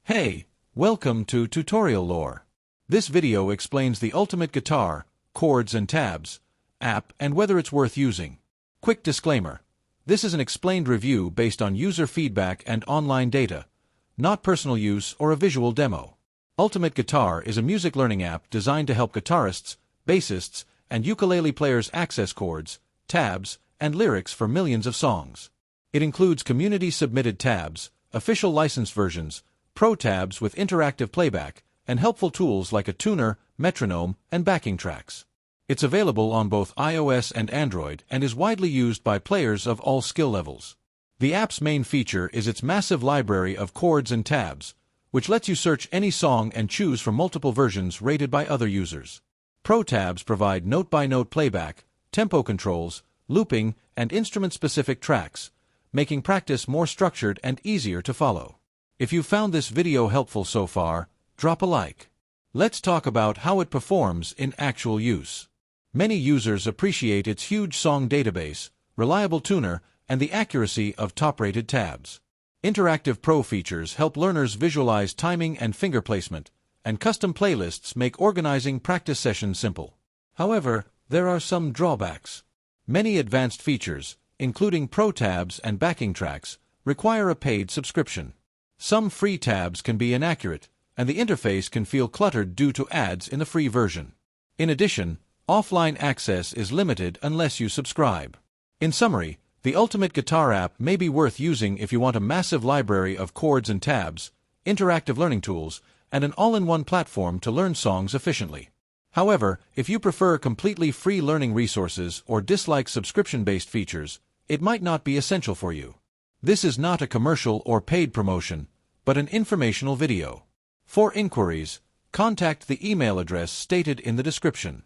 Hey, welcome to Tutorial Lore. This video explains the Ultimate Guitar, Chords and Tabs app and whether it's worth using. Quick disclaimer. This is an explained review based on user feedback and online data, not personal use or a visual demo. Ultimate Guitar is a music learning app designed to help guitarists, bassists, and ukulele players access chords, tabs, and lyrics for millions of songs. It includes community-submitted tabs, official licensed versions, pro tabs with interactive playback, and helpful tools like a tuner, metronome, and backing tracks. It's available on both iOS and Android and is widely used by players of all skill levels. The app's main feature is its massive library of chords and tabs, which lets you search any song and choose from multiple versions rated by other users. Pro tabs provide note-by-note playback, tempo controls, looping, and instrument-specific tracks, making practice more structured and easier to follow. If you found this video helpful so far, drop a like. Let's talk about how it performs in actual use. Many users appreciate its huge song database, reliable tuner, and the accuracy of top-rated tabs. Interactive Pro features help learners visualize timing and finger placement, and custom playlists make organizing practice sessions simple. However, there are some drawbacks. Many advanced features, including Pro tabs and backing tracks, require a paid subscription. Some free tabs can be inaccurate, and the interface can feel cluttered due to ads in the free version. In addition, offline access is limited unless you subscribe. In summary, the Ultimate Guitar app may be worth using if you want a massive library of chords and tabs, interactive learning tools, and an all-in-one platform to learn songs efficiently. However, if you prefer completely free learning resources or dislike subscription-based features, it might not be essential for you. This is not a commercial or paid promotion, but an informational video. For inquiries, contact the email address stated in the description.